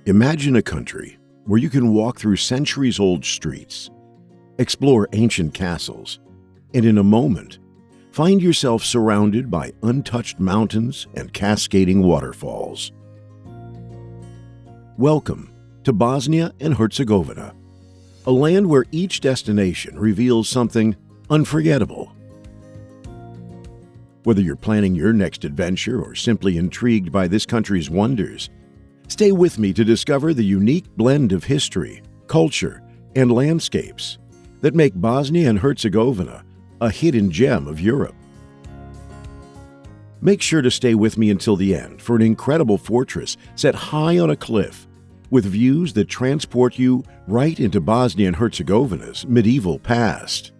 Imagine a country where you can walk through centuries-old streets, explore ancient castles, and in a moment, find yourself surrounded by untouched mountains and cascading waterfalls. Welcome to Bosnia and Herzegovina, a land where each destination reveals something unforgettable. Whether you're planning your next adventure or simply intrigued by this country's wonders, stay with me to discover the unique blend of history, culture, and landscapes that make Bosnia and Herzegovina a hidden gem of Europe. Make sure to stay with me until the end for an incredible fortress set high on a cliff with views that transport you right into Bosnia and Herzegovina's medieval past.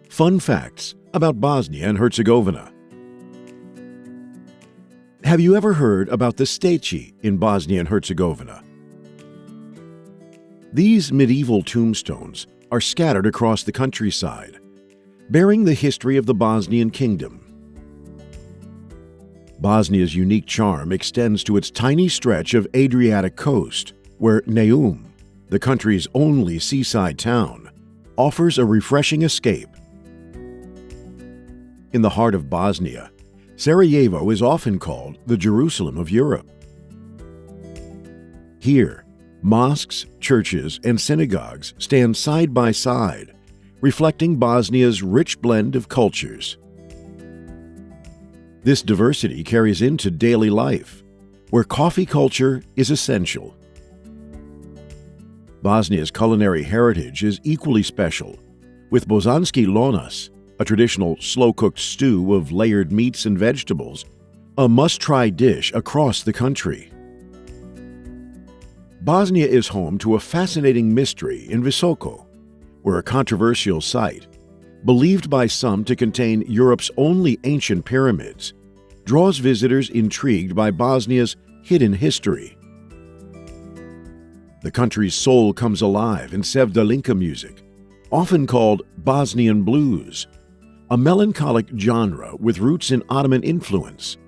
Fun facts about Bosnia and Herzegovina. Have you ever heard about the Steci in Bosnia and Herzegovina? These medieval tombstones are scattered across the countryside, bearing the history of the Bosnian kingdom. Bosnia's unique charm extends to its tiny stretch of Adriatic coast, where Neum, the country's only seaside town, offers a refreshing escape. In the heart of Bosnia, Sarajevo is often called the Jerusalem of Europe. Here, mosques, churches, and synagogues stand side by side, reflecting Bosnia's rich blend of cultures. This diversity carries into daily life, where coffee culture is essential. Bosnia's culinary heritage is equally special, with bosanski lonas, a traditional slow-cooked stew of layered meats and vegetables, a must-try dish across the country. Bosnia is home to a fascinating mystery in Visoko, where a controversial site, believed by some to contain Europe's only ancient pyramids, draws visitors intrigued by Bosnia's hidden history. The country's soul comes alive in Sevdalinka music, often called Bosnian blues, a melancholic genre with roots in Ottoman influence.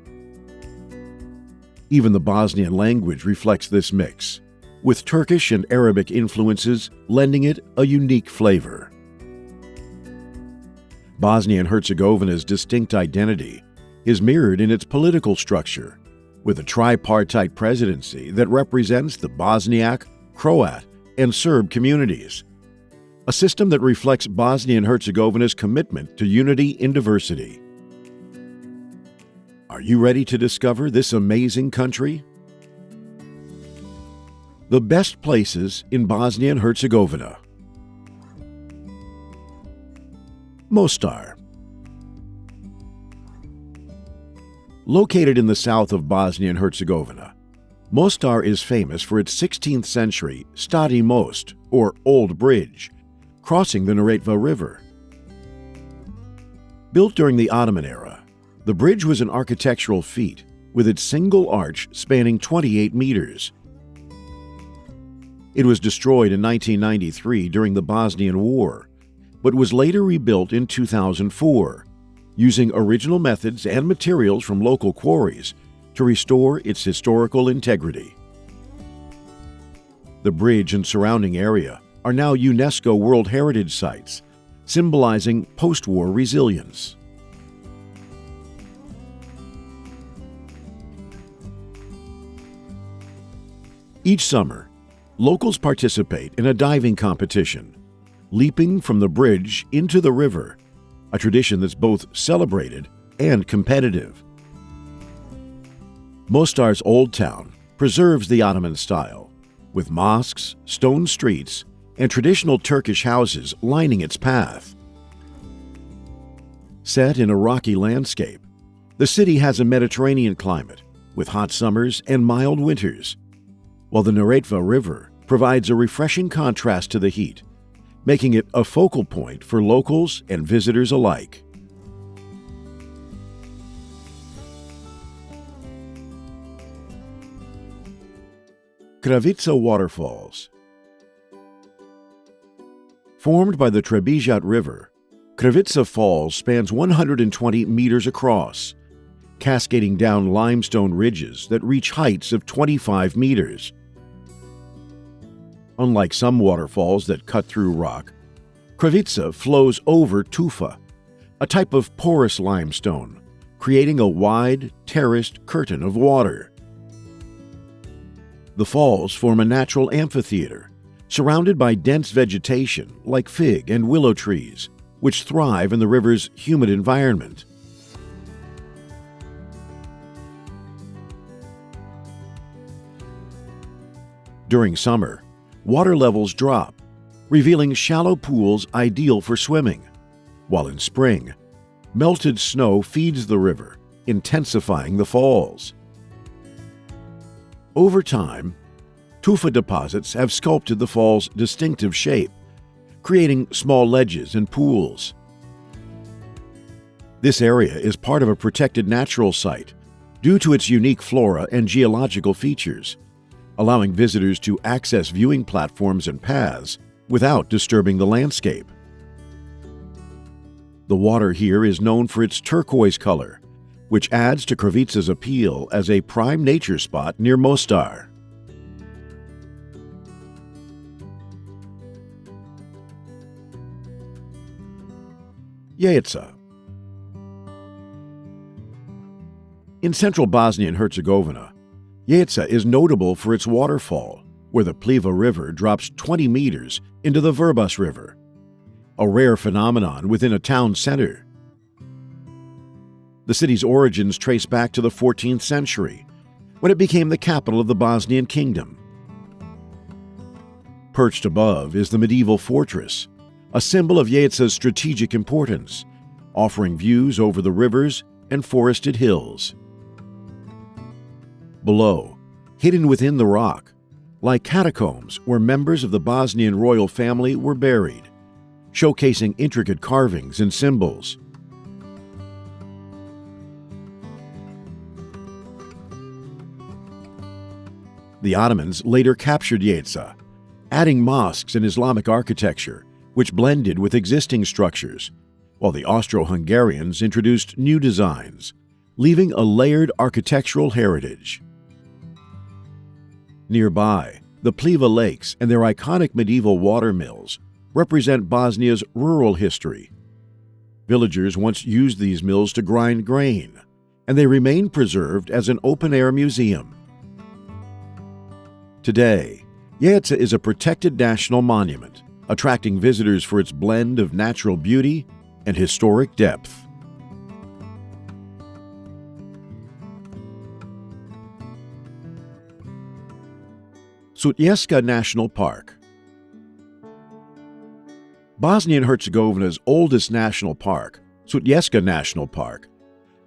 Even the Bosnian language reflects this mix, with Turkish and Arabic influences lending it a unique flavor. Bosnia and Herzegovina's distinct identity is mirrored in its political structure, with a tripartite presidency that represents the Bosniak, Croat, and Serb communities, a system that reflects Bosnia and Herzegovina's commitment to unity in diversity. Are you ready to discover this amazing country? The best places in Bosnia and Herzegovina. Mostar. Located in the south of Bosnia and Herzegovina, Mostar is famous for its 16th century Stari Most, or Old Bridge, crossing the Neretva River. Built during the Ottoman era, the bridge was an architectural feat with its single arch spanning 28 meters. It was destroyed in 1993 during the Bosnian War, but was later rebuilt in 2004, using original methods and materials from local quarries to restore its historical integrity. The bridge and surrounding area are now UNESCO World Heritage Sites, symbolizing post-war resilience. Each summer, locals participate in a diving competition, leaping from the bridge into the river, a tradition that's both celebrated and competitive. Mostar's Old Town preserves the Ottoman style, with mosques, stone streets, and traditional Turkish houses lining its path. Set in a rocky landscape, the city has a Mediterranean climate, with hot summers and mild winters, while the Neretva River provides a refreshing contrast to the heat, making it a focal point for locals and visitors alike. Kravica Waterfalls. Formed by the Trebević River, Kravica Falls spans 120 meters across, cascading down limestone ridges that reach heights of 25 meters. Unlike some waterfalls that cut through rock, Kravica flows over tufa, a type of porous limestone, creating a wide, terraced curtain of water. The falls form a natural amphitheater, surrounded by dense vegetation like fig and willow trees, which thrive in the river's humid environment. During summer, water levels drop, revealing shallow pools ideal for swimming, while in spring, melted snow feeds the river, intensifying the falls. Over time, tufa deposits have sculpted the fall's distinctive shape, creating small ledges and pools. This area is part of a protected natural site due to its unique flora and geological features, allowing visitors to access viewing platforms and paths without disturbing the landscape. The water here is known for its turquoise color, which adds to Kravica's appeal as a prime nature spot near Mostar. Jajce. In central Bosnia and Herzegovina, Jajce is notable for its waterfall, where the Pliva River drops 20 meters into the Vrbas River, a rare phenomenon within a town center. The city's origins trace back to the 14th century, when it became the capital of the Bosnian kingdom. Perched above is the medieval fortress, a symbol of Jajce's strategic importance, offering views over the rivers and forested hills. Below, hidden within the rock, lie catacombs where members of the Bosnian royal family were buried, showcasing intricate carvings and symbols. The Ottomans later captured Jajce, adding mosques and Islamic architecture, which blended with existing structures, while the Austro-Hungarians introduced new designs, leaving a layered architectural heritage. Nearby, the Pliva Lakes and their iconic medieval water mills represent Bosnia's rural history. Villagers once used these mills to grind grain, and they remain preserved as an open-air museum. Today, Jajce is a protected national monument, attracting visitors for its blend of natural beauty and historic depth. Sutjeska National Park. Bosnia and Herzegovina's oldest national park, Sutjeska National Park,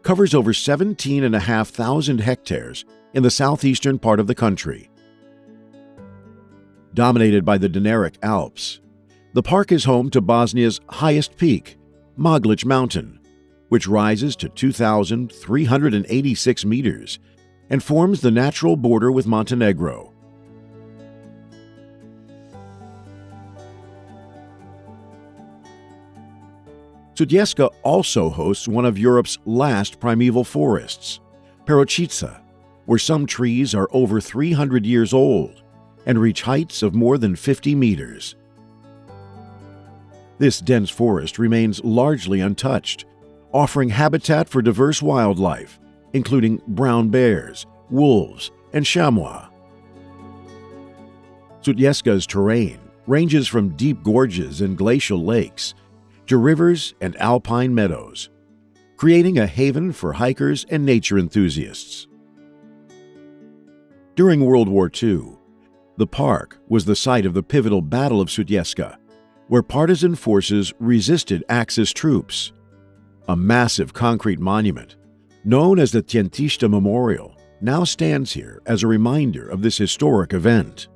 covers over 17,500 hectares in the southeastern part of the country. Dominated by the Dinaric Alps, the park is home to Bosnia's highest peak, Blagaj Mountain, which rises to 2,386 meters and forms the natural border with Montenegro. Sutjeska also hosts one of Europe's last primeval forests, Počitelj, where some trees are over 300 years old and reach heights of more than 50 meters. This dense forest remains largely untouched, offering habitat for diverse wildlife, including brown bears, wolves, and chamois. Sutjeska's terrain ranges from deep gorges and glacial lakes to rivers and alpine meadows, creating a haven for hikers and nature enthusiasts. During World War II, the park was the site of the pivotal Battle of Sutjeska, where partisan forces resisted Axis troops. A massive concrete monument, known as the Tjentišta Memorial, now stands here as a reminder of this historic event.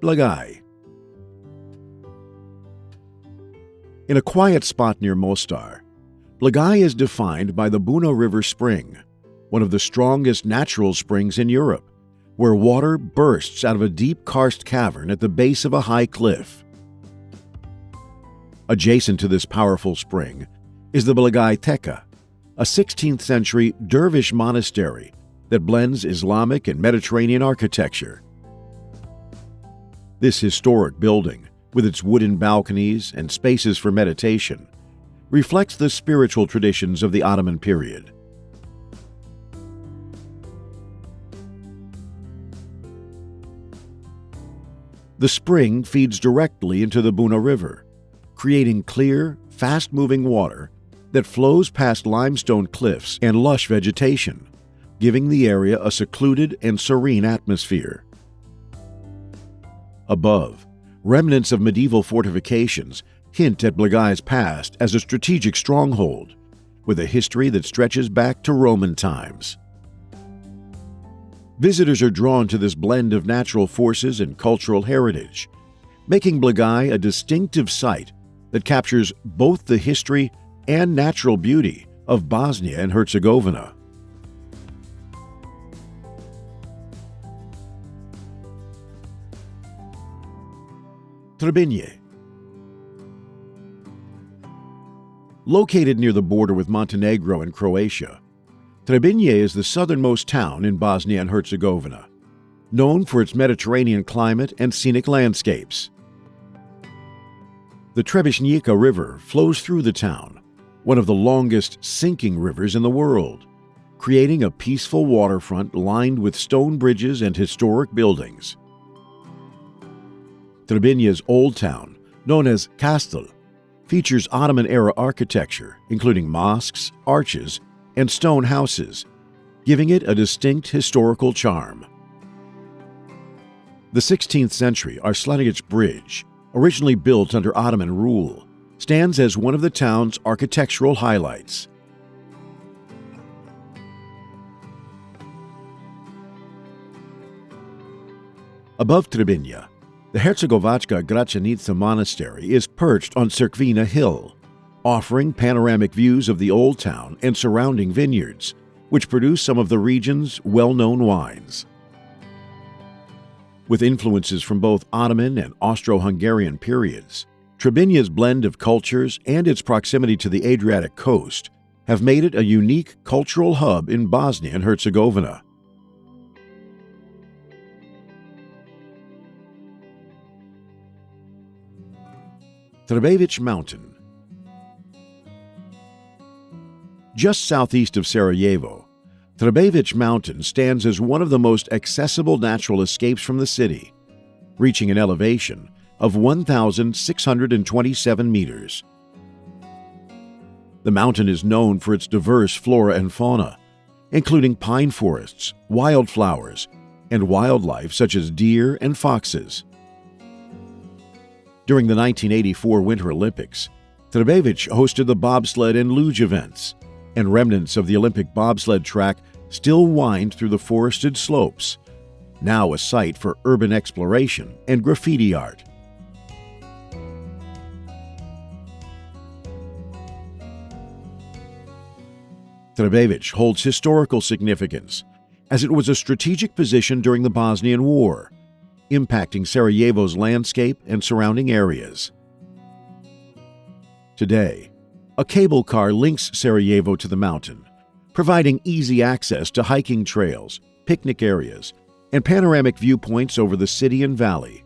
Blagaj. In a quiet spot near Mostar, Blagaj is defined by the Buna River Spring, one of the strongest natural springs in Europe, where water bursts out of a deep karst cavern at the base of a high cliff. Adjacent to this powerful spring is the Blagaj, a 16th century Dervish monastery that blends Islamic and Mediterranean architecture. This historic building, with its wooden balconies and spaces for meditation, reflects the spiritual traditions of the Ottoman period. The spring feeds directly into the Buna River, creating clear, fast-moving water that flows past limestone cliffs and lush vegetation, giving the area a secluded and serene atmosphere. Above, remnants of medieval fortifications hint at Blagaj's past as a strategic stronghold, with a history that stretches back to Roman times. Visitors are drawn to this blend of natural forces and cultural heritage, making Blagaj a distinctive site that captures both the history and natural beauty of Bosnia and Herzegovina. Trebinje. Located near the border with Montenegro and Croatia, Trebinje is the southernmost town in Bosnia and Herzegovina, known for its Mediterranean climate and scenic landscapes. The Trebević River flows through the town, one of the longest sinking rivers in the world, creating a peaceful waterfront lined with stone bridges and historic buildings. Trebinje's Old Town, known as Castle, features Ottoman-era architecture, including mosques, arches, and stone houses, giving it a distinct historical charm. The 16th century Srebrenik Bridge, originally built under Ottoman rule, stands as one of the town's architectural highlights. Above Trebinje, the Hercegovačka Gračanica Monastery is perched on Crkvina Hill, offering panoramic views of the Old Town and surrounding vineyards, which produce some of the region's well-known wines. With influences from both Ottoman and Austro-Hungarian periods, Trebinje's blend of cultures and its proximity to the Adriatic coast have made it a unique cultural hub in Bosnia and Herzegovina. Trebević Mountain. Just southeast of Sarajevo, Trebević Mountain stands as one of the most accessible natural escapes from the city, reaching an elevation of 1,627 meters. The mountain is known for its diverse flora and fauna, including pine forests, wildflowers, and wildlife such as deer and foxes. During the 1984 Winter Olympics, Trebević hosted the bobsled and luge events, and remnants of the Olympic bobsled track still wind through the forested slopes, now a site for urban exploration and graffiti art. Trebević holds historical significance, as it was a strategic position during the Bosnian War, impacting Sarajevo's landscape and surrounding areas. Today, a cable car links Sarajevo to the mountain, providing easy access to hiking trails, picnic areas, and panoramic viewpoints over the city and valley.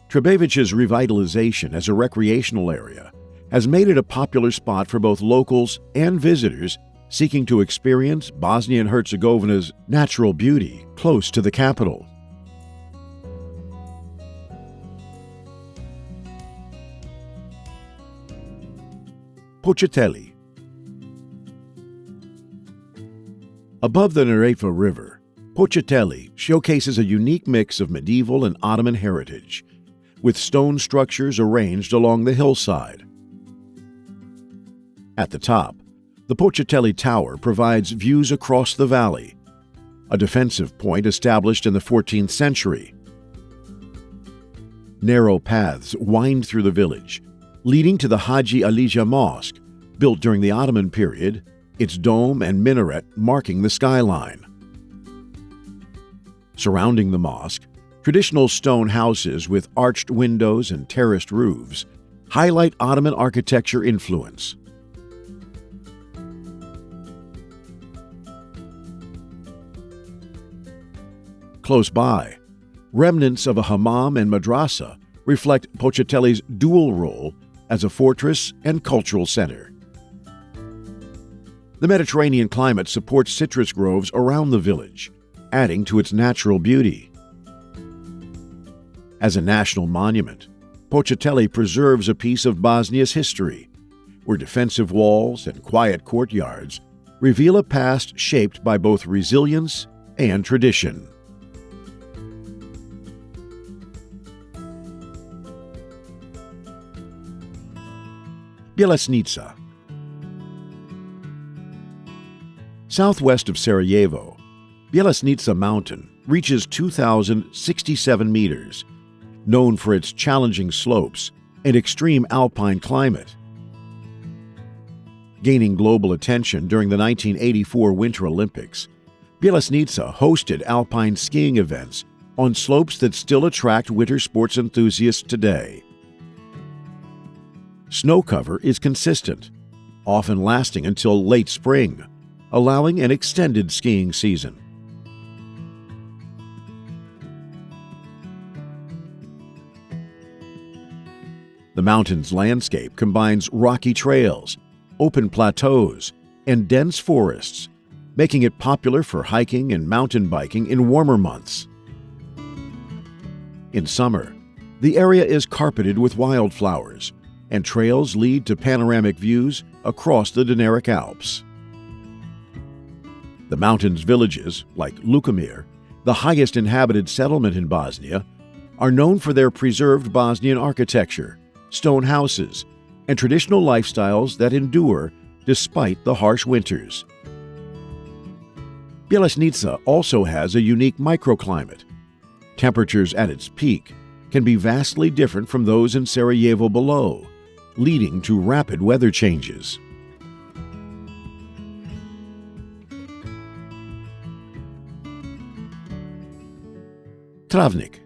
Trebevic's revitalization as a recreational area has made it a popular spot for both locals and visitors seeking to experience Bosnia and Herzegovina's natural beauty close to the capital. Počitelj. Above the Neretva River, Počitelj showcases a unique mix of medieval and Ottoman heritage, with stone structures arranged along the hillside. At the top, the Počitelj Tower provides views across the valley, a defensive point established in the 14th century. Narrow paths wind through the village, leading to the Haji Alija Mosque, built during the Ottoman period, its dome and minaret marking the skyline. Surrounding the mosque, traditional stone houses with arched windows and terraced roofs highlight Ottoman architecture influence. Close by, remnants of a hammam and madrasa reflect Počitelj's dual role as a fortress and cultural center. The Mediterranean climate supports citrus groves around the village, adding to its natural beauty. As a national monument, Počitelj preserves a piece of Bosnia's history, where defensive walls and quiet courtyards reveal a past shaped by both resilience and tradition. Bjelašnica. Southwest of Sarajevo, Bjelašnica Mountain reaches 2,067 meters, known for its challenging slopes and extreme alpine climate. Gaining global attention during the 1984 Winter Olympics, Bjelašnica hosted alpine skiing events on slopes that still attract winter sports enthusiasts today. Snow cover is consistent, often lasting until late spring, allowing an extended skiing season. The mountain's landscape combines rocky trails, open plateaus, and dense forests, making it popular for hiking and mountain biking in warmer months. In summer, the area is carpeted with wildflowers, and trails lead to panoramic views across the Dinaric Alps. The mountain's villages, like Lukomir, the highest inhabited settlement in Bosnia, are known for their preserved Bosnian architecture, stone houses, and traditional lifestyles that endure despite the harsh winters. Bjelašnica also has a unique microclimate. Temperatures at its peak can be vastly different from those in Sarajevo below, leading to rapid weather changes. Travnik.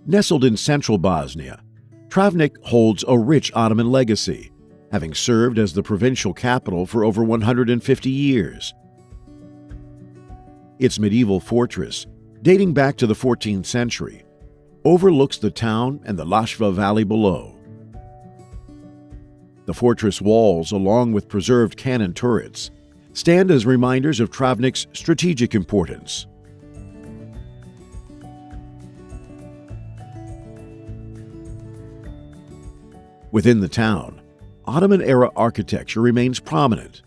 Nestled in central Bosnia, Travnik holds a rich Ottoman legacy, having served as the provincial capital for over 150 years. Its medieval fortress, dating back to the 14th century, overlooks the town and the Lashva Valley below. The fortress walls, along with preserved cannon turrets, stand as reminders of Travnik's strategic importance. Within the town, Ottoman-era architecture remains prominent,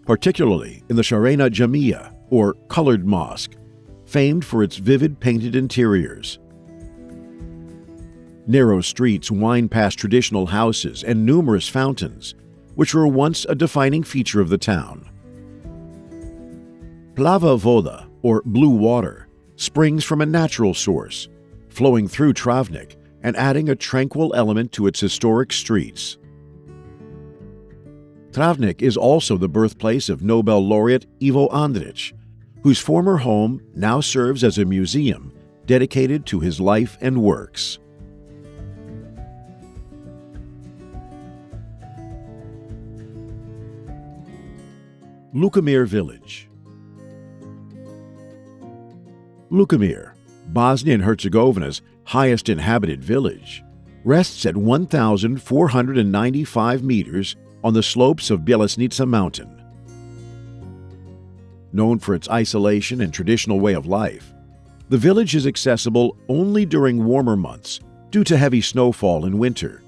particularly in the Sharena Jamia, or Colored Mosque, famed for its vivid painted interiors. Narrow streets wind past traditional houses and numerous fountains, which were once a defining feature of the town. Plava voda, or blue water, springs from a natural source, flowing through Travnik and adding a tranquil element to its historic streets. Travnik is also the birthplace of Nobel laureate Ivo Andrić, whose former home now serves as a museum dedicated to his life and works. Lukomir Village. Lukomir, Bosnia and Herzegovina's highest inhabited village, rests at 1,495 meters on the slopes of Bjelašnica Mountain. Known for its isolation and traditional way of life, the village is accessible only during warmer months due to heavy snowfall in winter.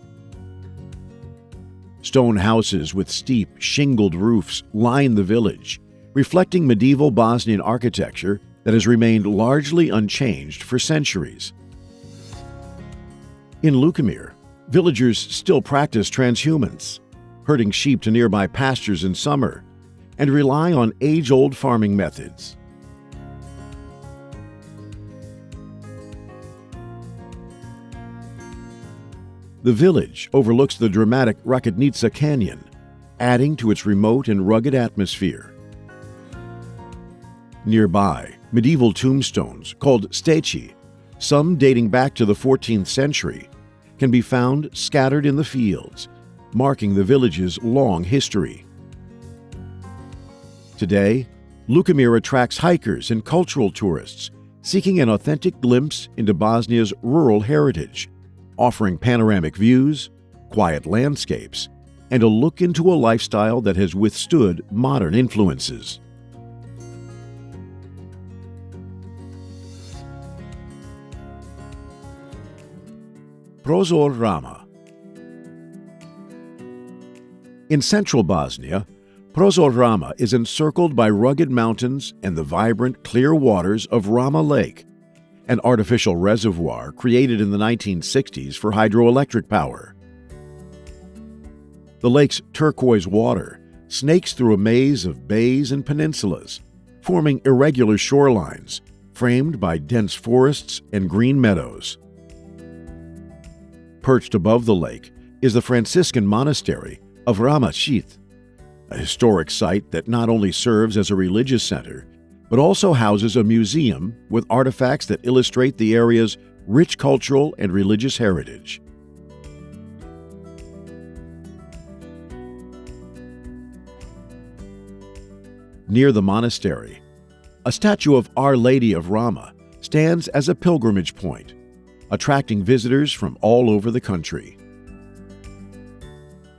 Stone houses with steep, shingled roofs line the village, reflecting medieval Bosnian architecture that has remained largely unchanged for centuries. In Lukomir, villagers still practice transhumance, herding sheep to nearby pastures in summer, and rely on age-old farming methods. The village overlooks the dramatic Rakitnica Canyon, adding to its remote and rugged atmosphere. Nearby, medieval tombstones, called steci, some dating back to the 14th century, can be found scattered in the fields, marking the village's long history. Today, Lukomir attracts hikers and cultural tourists seeking an authentic glimpse into Bosnia's rural heritage, offering panoramic views, quiet landscapes, and a look into a lifestyle that has withstood modern influences. Prozor-Rama. In central Bosnia, Prozor-Rama is encircled by rugged mountains and the vibrant, clear waters of Rama Lake, an artificial reservoir created in the 1960s for hydroelectric power. The lake's turquoise water snakes through a maze of bays and peninsulas, forming irregular shorelines framed by dense forests and green meadows. Perched above the lake is the Franciscan monastery of Ramachith, a historic site that not only serves as a religious center, but also houses a museum with artifacts that illustrate the area's rich cultural and religious heritage. Near the monastery, a statue of Our Lady of Rama stands as a pilgrimage point, attracting visitors from all over the country.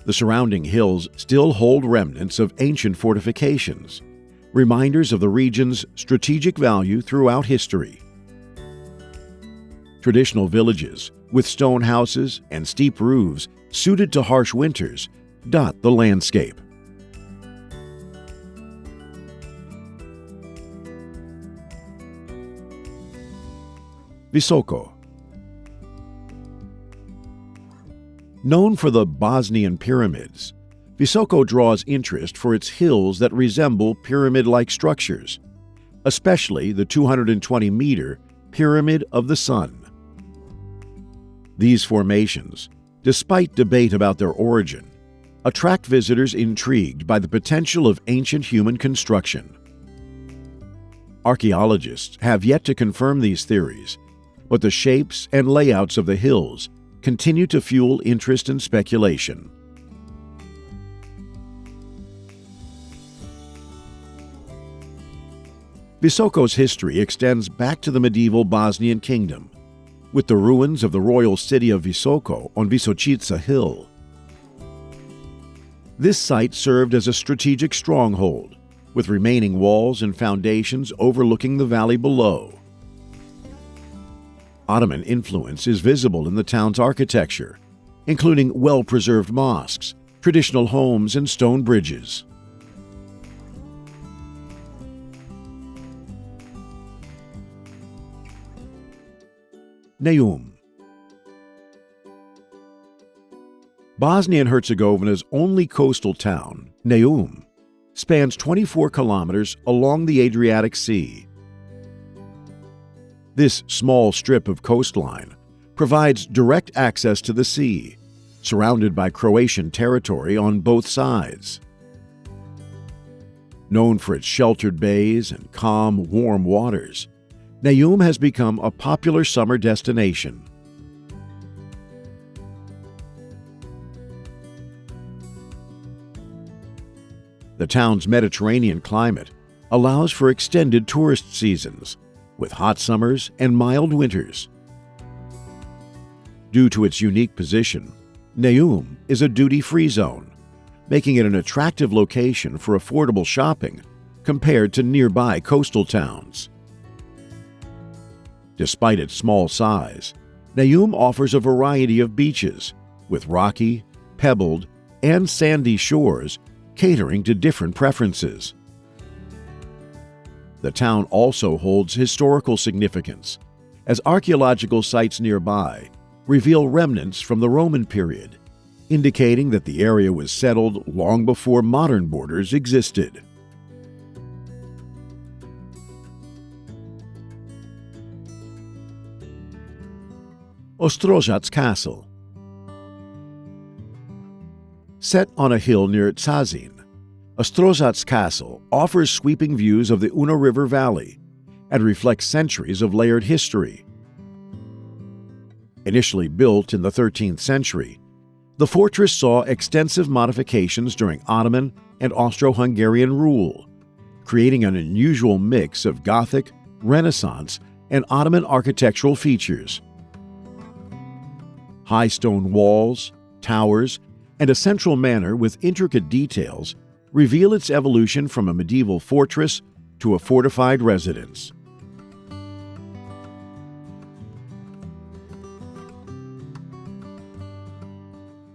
The surrounding hills still hold remnants of ancient fortifications, reminders of the region's strategic value throughout history. Traditional villages, with stone houses and steep roofs suited to harsh winters, dot the landscape. Visoko. Known for the Bosnian pyramids, Visoko draws interest for its hills that resemble pyramid-like structures, especially the 220-meter Pyramid of the Sun. These formations, despite debate about their origin, attract visitors intrigued by the potential of ancient human construction. Archaeologists have yet to confirm these theories, but the shapes and layouts of the hills continue to fuel interest and speculation. Visoko's history extends back to the medieval Bosnian kingdom, with the ruins of the royal city of Visoko on Visočica Hill. This site served as a strategic stronghold, with remaining walls and foundations overlooking the valley below. Ottoman influence is visible in the town's architecture, including well-preserved mosques, traditional homes, and stone bridges. Neum. Bosnia and Herzegovina's only coastal town, Neum, spans 24 kilometers along the Adriatic Sea. This small strip of coastline provides direct access to the sea, surrounded by Croatian territory on both sides. Known for its sheltered bays and calm, warm waters, Neum has become a popular summer destination. The town's Mediterranean climate allows for extended tourist seasons, with hot summers and mild winters. Due to its unique position, Neum is a duty-free zone, making it an attractive location for affordable shopping compared to nearby coastal towns. Despite its small size, Neum offers a variety of beaches, with rocky, pebbled, and sandy shores catering to different preferences. The town also holds historical significance, as archaeological sites nearby reveal remnants from the Roman period, indicating that the area was settled long before modern borders existed. Ostrožac Castle. Set on a hill near Czazin, Ostrožac Castle offers sweeping views of the Una River Valley and reflects centuries of layered history. Initially built in the 13th century, the fortress saw extensive modifications during Ottoman and Austro-Hungarian rule, creating an unusual mix of Gothic, Renaissance, and Ottoman architectural features. High stone walls, towers, and a central manor with intricate details reveal its evolution from a medieval fortress to a fortified residence.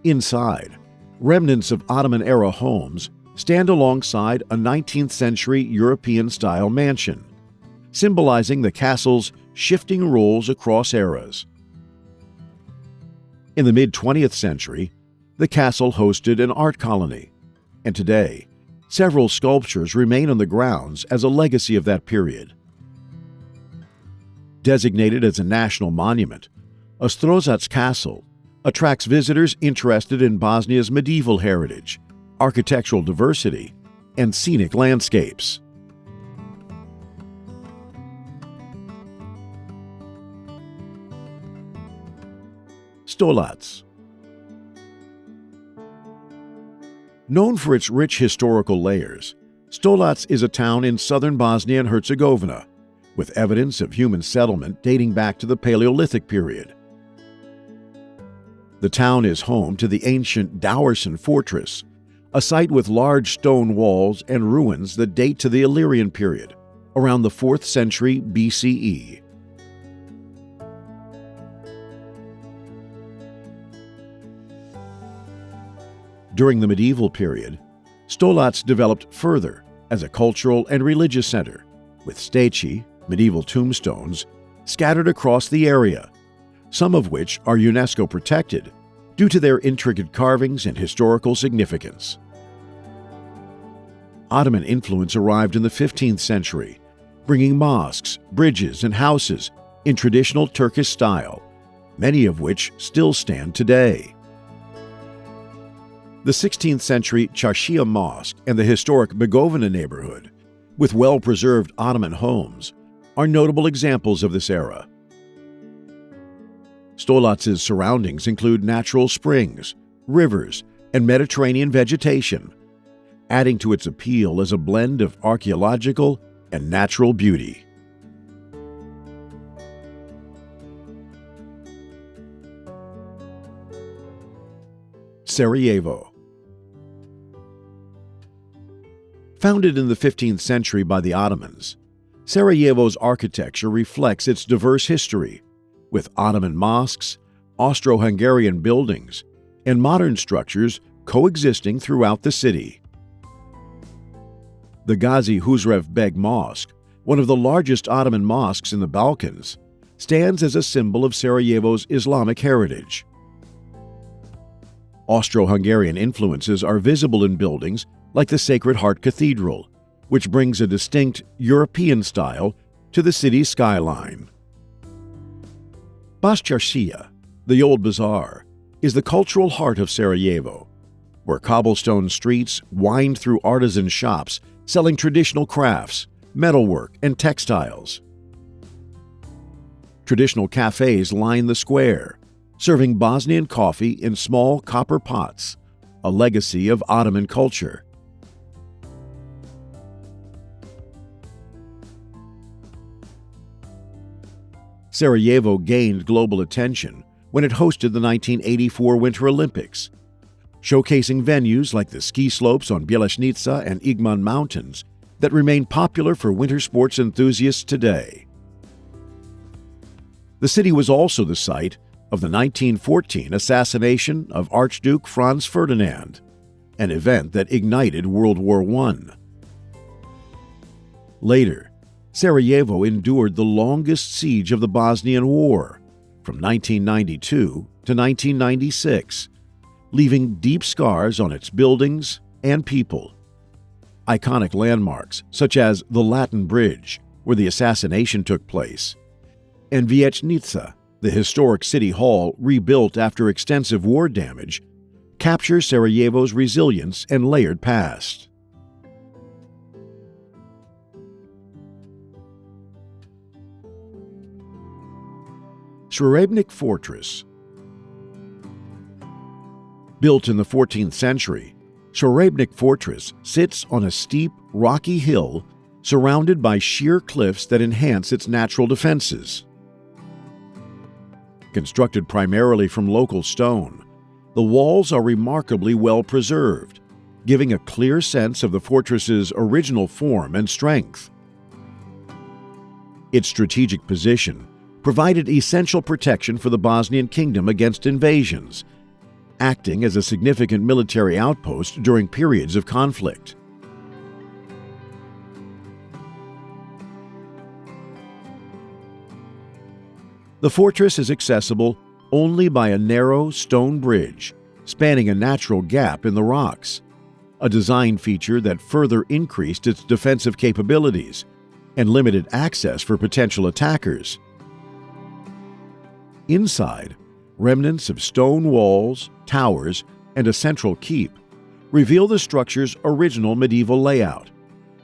Inside, remnants of Ottoman-era homes stand alongside a 19th-century European-style mansion, symbolizing the castle's shifting roles across eras. In the mid-20th century, the castle hosted an art colony, and today, several sculptures remain on the grounds as a legacy of that period. Designated as a national monument, Ostrožac Castle attracts visitors interested in Bosnia's medieval heritage, architectural diversity, and scenic landscapes. Stolac. Known for its rich historical layers, Stolac is a town in southern Bosnia and Herzegovina, with evidence of human settlement dating back to the Paleolithic period. The town is home to the ancient Dowrson Fortress, a site with large stone walls and ruins that date to the Illyrian period, around the 4th century BCE. During the medieval period, Stolac developed further as a cultural and religious center, with steci, medieval tombstones, scattered across the area, some of which are UNESCO protected due to their intricate carvings and historical significance. Ottoman influence arrived in the 15th century, bringing mosques, bridges, and houses in traditional Turkish style, many of which still stand today. The 16th century Çarşıya Mosque and the historic Begovina neighborhood, with well-preserved Ottoman homes, are notable examples of this era. Stolac's surroundings include natural springs, rivers, and Mediterranean vegetation, adding to its appeal as a blend of archaeological and natural beauty. Sarajevo. Founded in the 15th century by the Ottomans, Sarajevo's architecture reflects its diverse history, with Ottoman mosques, Austro-Hungarian buildings, and modern structures coexisting throughout the city. The Gazi Huzrev Beg Mosque, one of the largest Ottoman mosques in the Balkans, stands as a symbol of Sarajevo's Islamic heritage. Austro-Hungarian influences are visible in buildings like the Sacred Heart Cathedral, which brings a distinct European style to the city's skyline. Başçarşıya, the Old Bazaar, is the cultural heart of Sarajevo, where cobblestone streets wind through artisan shops selling traditional crafts, metalwork, and textiles. Traditional cafes line the square, serving Bosnian coffee in small copper pots, a legacy of Ottoman culture. Sarajevo gained global attention when it hosted the 1984 Winter Olympics, showcasing venues like the ski slopes on Bjelašnica and Igman Mountains that remain popular for winter sports enthusiasts today. The city was also the site of the 1914 assassination of Archduke Franz Ferdinand, an event that ignited World War I. Later, Sarajevo endured the longest siege of the Bosnian War, from 1992 to 1996, leaving deep scars on its buildings and people. Iconic landmarks, such as the Latin Bridge, where the assassination took place, and Vijećnica, the historic city hall rebuilt after extensive war damage, capture Sarajevo's resilience and layered past. Srebrenik Fortress. Built in the 14th century, Srebrenik Fortress sits on a steep, rocky hill surrounded by sheer cliffs that enhance its natural defenses. Constructed primarily from local stone, the walls are remarkably well preserved, giving a clear sense of the fortress's original form and strength. Its strategic position provided essential protection for the Bosnian kingdom against invasions, acting as a significant military outpost during periods of conflict. The fortress is accessible only by a narrow stone bridge spanning a natural gap in the rocks, a design feature that further increased its defensive capabilities and limited access for potential attackers. Inside, remnants of stone walls, towers, and a central keep reveal the structure's original medieval layout,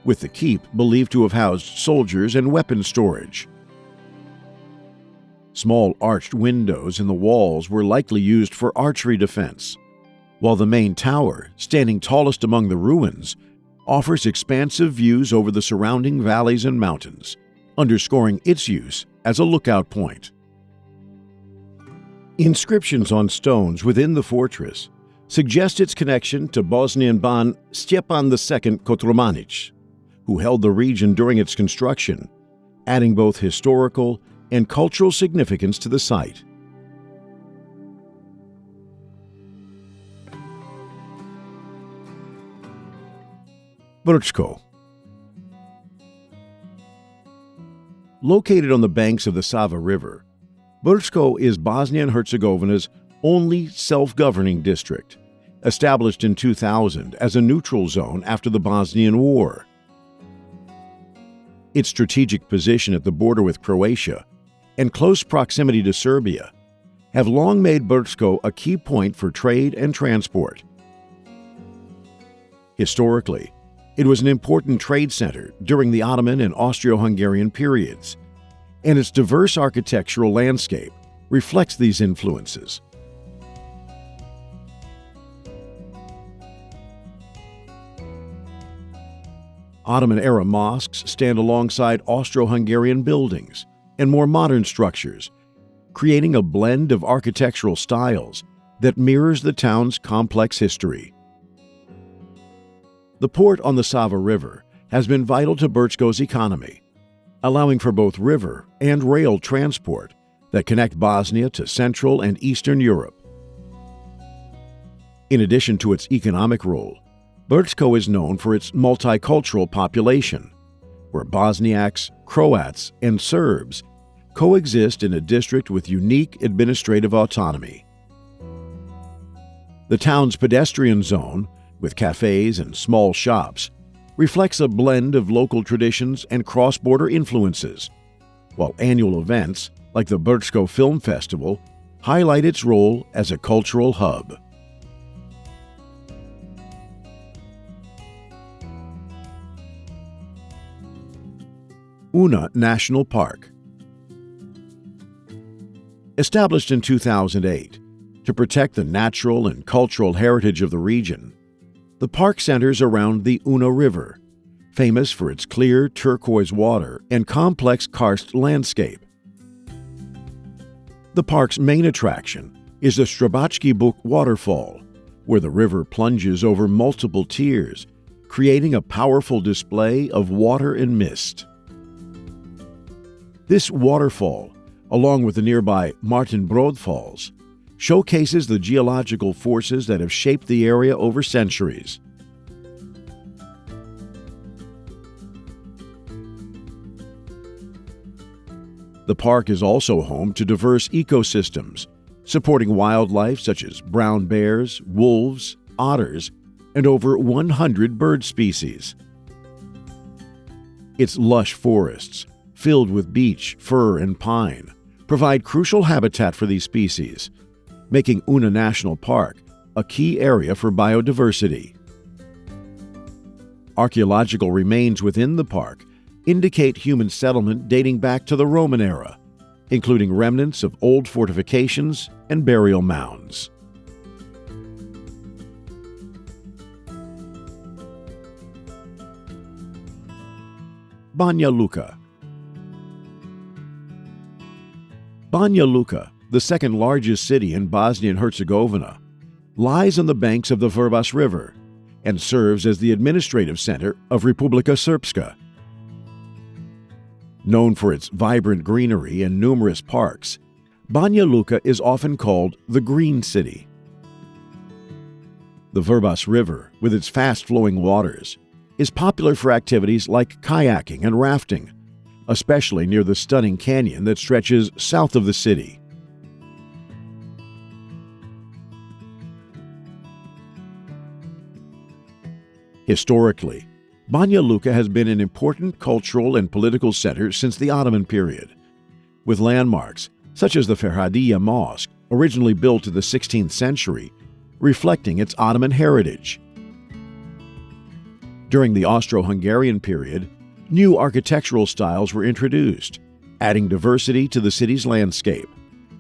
with the keep believed to have housed soldiers and weapon storage. Small arched windows in the walls were likely used for archery defense, while the main tower, standing tallest among the ruins, offers expansive views over the surrounding valleys and mountains, underscoring its use as a lookout point. Inscriptions on stones within the fortress suggest its connection to Bosnian Ban Stjepan II Kotromanić, who held the region during its construction, adding both historical and cultural significance to the site. Brčko. Located on the banks of the Sava River, Brčko is Bosnia and Herzegovina's only self-governing district, established in 2000 as a neutral zone after the Bosnian War. Its strategic position at the border with Croatia and close proximity to Serbia have long made Brčko a key point for trade and transport. Historically, it was an important trade center during the Ottoman and Austro-Hungarian periods, and its diverse architectural landscape reflects these influences. Ottoman-era mosques stand alongside Austro-Hungarian buildings and more modern structures, creating a blend of architectural styles that mirrors the town's complex history. The port on the Sava River has been vital to Brčko's economy, allowing for both river and rail transport that connect Bosnia to Central and Eastern Europe. In addition to its economic role, Brčko is known for its multicultural population, where Bosniaks, Croats, and Serbs coexist in a district with unique administrative autonomy. The town's pedestrian zone, with cafes and small shops, reflects a blend of local traditions and cross-border influences, while annual events, like the Brčko Film Festival, highlight its role as a cultural hub. Una National Park. Established in 2008 to protect the natural and cultural heritage of the region, the park centers around the Una River, famous for its clear turquoise water and complex karst landscape. The park's main attraction is the Srebrenik Waterfall, where the river plunges over multiple tiers, creating a powerful display of water and mist. This waterfall, along with the nearby Martin Brod Falls, showcases the geological forces that have shaped the area over centuries. The park is also home to diverse ecosystems, supporting wildlife such as brown bears, wolves, otters, and over 100 bird species. Its lush forests, filled with beech, fir, and pine, provide crucial habitat for these species, making Una National Park a key area for biodiversity. Archaeological remains within the park indicate human settlement dating back to the Roman era, including remnants of old fortifications and burial mounds. Banja Luka. Banja Luka, the second largest city in Bosnia and Herzegovina, lies on the banks of the Vrbas River and serves as the administrative center of Republika Srpska. Known for its vibrant greenery and numerous parks, Banja Luka is often called the Green City. The Vrbas River, with its fast-flowing waters, is popular for activities like kayaking and rafting, especially near the stunning canyon that stretches south of the city. Historically, Banja Luka has been an important cultural and political center since the Ottoman period, with landmarks such as the Ferhadija Mosque, originally built in the 16th century, reflecting its Ottoman heritage. During the Austro-Hungarian period, new architectural styles were introduced, adding diversity to the city's landscape,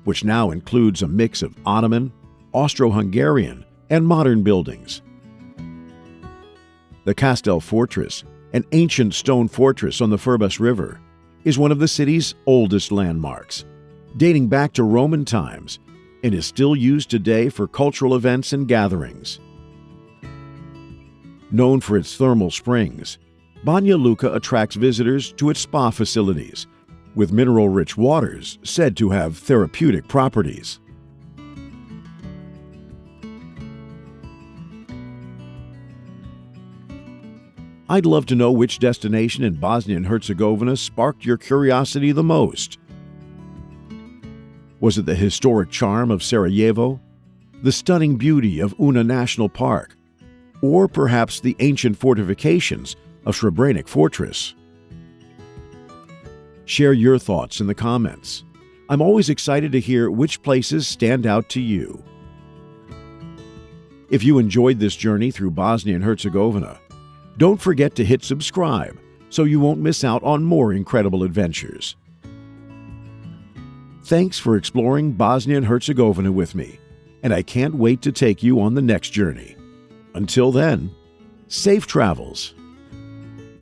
which now includes a mix of Ottoman, Austro-Hungarian, and modern buildings. The Castle Fortress, an ancient stone fortress on the Vrbas River, is one of the city's oldest landmarks, dating back to Roman times, and is still used today for cultural events and gatherings. Known for its thermal springs, Banja Luka attracts visitors to its spa facilities, with mineral-rich waters said to have therapeutic properties. I'd love to know which destination in Bosnia and Herzegovina sparked your curiosity the most. Was it the historic charm of Sarajevo, the stunning beauty of Una National Park, or perhaps the ancient fortifications of Srebrenik Fortress? Share your thoughts in the comments. I'm always excited to hear which places stand out to you. If you enjoyed this journey through Bosnia and Herzegovina, don't forget to hit subscribe so you won't miss out on more incredible adventures. Thanks for exploring Bosnia and Herzegovina with me, and I can't wait to take you on the next journey. Until then, safe travels.